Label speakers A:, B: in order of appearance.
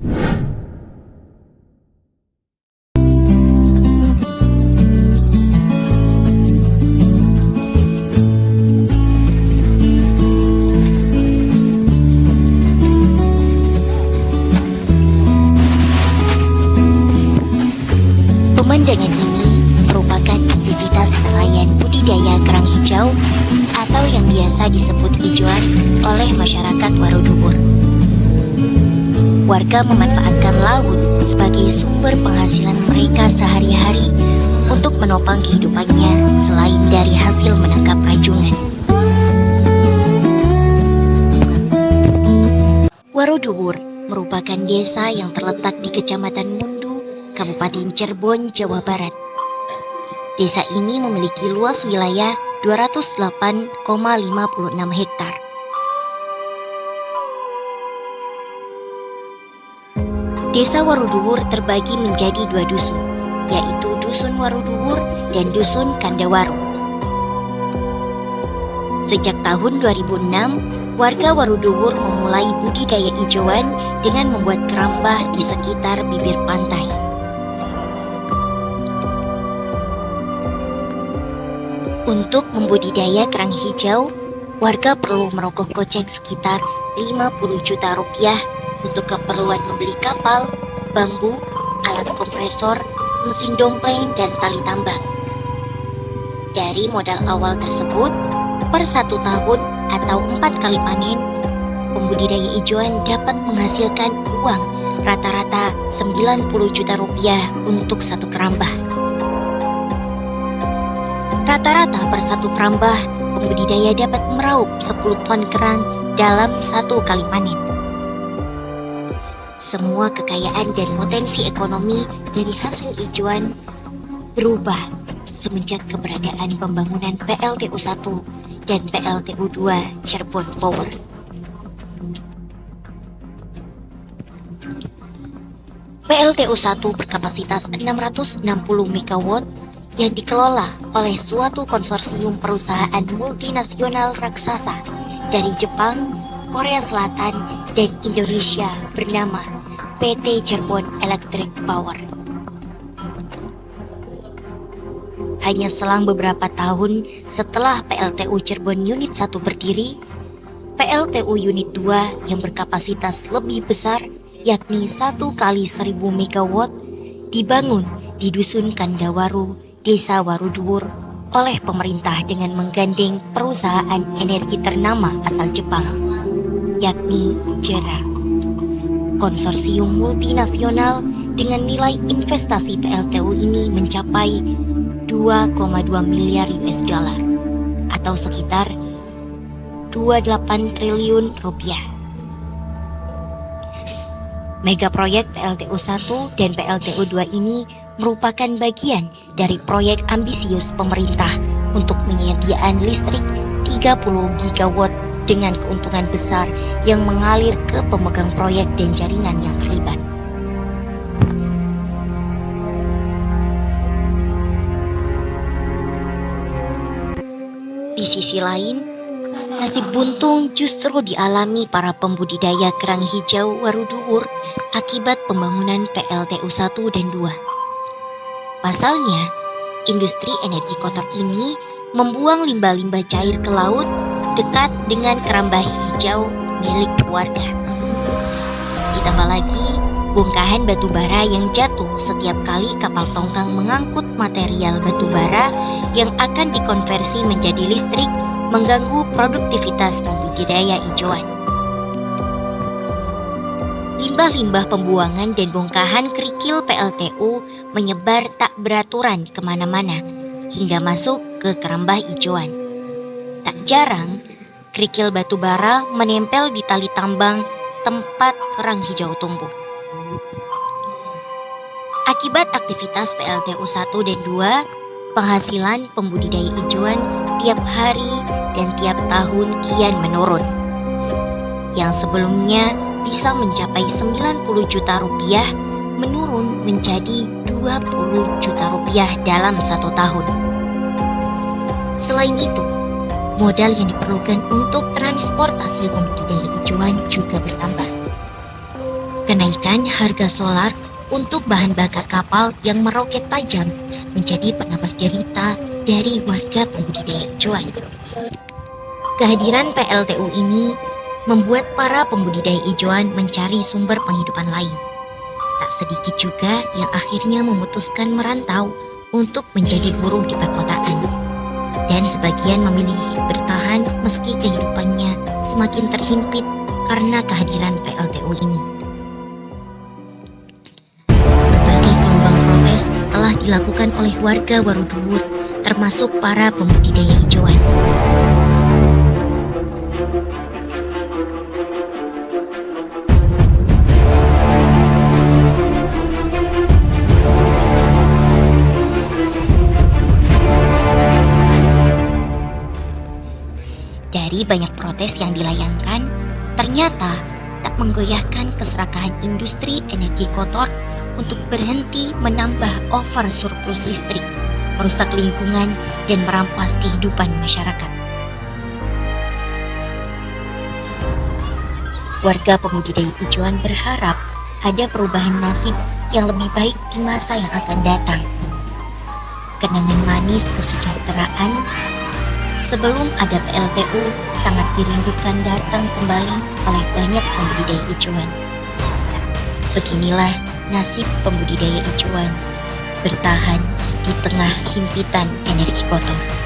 A: Pemandangan ini merupakan aktivitas nelayan budidaya kerang hijau atau yang biasa disebut hijauan oleh masyarakat Waruduwur. Warga memanfaatkan laut sebagai sumber penghasilan mereka sehari-hari untuk menopang kehidupannya selain dari hasil menangkap rajungan. Waruduwur merupakan desa yang terletak di Kecamatan Mundu, Kabupaten Cirebon, Jawa Barat. Desa ini memiliki luas wilayah 208,56 hektar. Desa Waruduwur terbagi menjadi 2 dusun, yaitu Dusun Waruduwur dan Dusun Kandawaru. Sejak tahun 2006, warga Waruduwur memulai budidaya hijauan dengan membuat kerambah di sekitar bibir pantai. Untuk membudidaya kerang hijau, warga perlu merogoh kocek sekitar 50 juta rupiah untuk keperluan membeli kapal, bambu, alat kompresor, mesin dompleng, dan tali tambang. Dari modal awal tersebut, per 1 tahun atau 4 kali panen, pembudidaya hijauan dapat menghasilkan uang rata-rata 90 juta rupiah untuk 1 kerambah. Rata-rata per 1 kerambah, pembudidaya dapat meraup 10 ton kerang dalam 1 kali panen. Semua kekayaan dan potensi ekonomi dari hasil hijauan berubah semenjak keberadaan pembangunan PLTU 1 dan PLTU 2 Cirebon Power. PLTU 1 berkapasitas 660 MW yang dikelola oleh suatu konsorsium perusahaan multinasional raksasa dari Jepang, Korea Selatan, dan Indonesia bernama PT Cirebon Electric Power. Hanya selang beberapa tahun setelah PLTU Cirebon Unit 1 berdiri, PLTU Unit 2 yang berkapasitas lebih besar yakni 1 kali 1000 MW dibangun di Dusun Kandawaru, Desa Waruduwur oleh pemerintah dengan menggandeng perusahaan energi ternama asal Jepang, yakni JERA. Konsorsium multinasional dengan nilai investasi PLTU ini mencapai 2,2 miliar US dollar atau sekitar 28 triliun rupiah. Mega proyek PLTU 1 dan PLTU 2 ini merupakan bagian dari proyek ambisius pemerintah untuk penyediaan listrik 30 gigawatt dengan keuntungan besar yang mengalir ke pemegang proyek dan jaringan yang terlibat. Di sisi lain, nasib buntung justru dialami para pembudidaya kerang hijau Waruduwur akibat pembangunan PLTU 1 dan 2. Pasalnya, industri energi kotor ini membuang limbah-limbah cair ke laut dekat dengan kerambah hijau milik warga. Ditambah lagi, bongkahan batu bara yang jatuh setiap kali kapal tongkang mengangkut material batu bara yang akan dikonversi menjadi listrik mengganggu produktivitas budidaya hijauan. Limbah-limbah pembuangan dan bongkahan kerikil PLTU menyebar tak beraturan kemana-mana hingga masuk ke kerambah hijauan. Tak jarang, kerikil batu bara menempel di tali tambang tempat kerang hijau tumbuh. Akibat aktivitas PLTU 1 dan 2, penghasilan pembudidaya hijauan tiap hari dan tiap tahun kian menurun. Yang sebelumnya bisa mencapai 90 juta rupiah menurun menjadi 20 juta rupiah dalam 1 tahun. Selain itu, modal yang diperlukan untuk transportasi pembudidaya hijauan juga bertambah.
B: Kenaikan harga solar untuk bahan bakar kapal yang meroket tajam menjadi penambah derita dari warga pembudidaya ijuan. Kehadiran PLTU ini membuat para pembudidaya ijuan mencari sumber penghidupan lain. Tak sedikit juga yang akhirnya memutuskan merantau untuk menjadi buruh di perkotaan. Dan sebagian memilih bertahan meski kehidupannya semakin terhimpit karena kehadiran PLTU ini. Berbagai gelombang protes telah dilakukan oleh warga Waruduwur, termasuk para pembudidaya ijuan. Dari banyak protes yang dilayangkan, ternyata tak menggoyahkan keserakahan industri energi kotor untuk berhenti menambah over surplus listrik, merusak lingkungan, dan merampas kehidupan masyarakat. Warga pembudidaya ijuan berharap ada perubahan nasib yang lebih baik di masa yang akan datang. Kenangan manis kesejahteraan sebelum ada PLTU sangat dirindukan datang kembali oleh banyak pembudidaya ijuan. Beginilah nasib pembudidaya ijuan, bertahan di tengah himpitan energi kotor.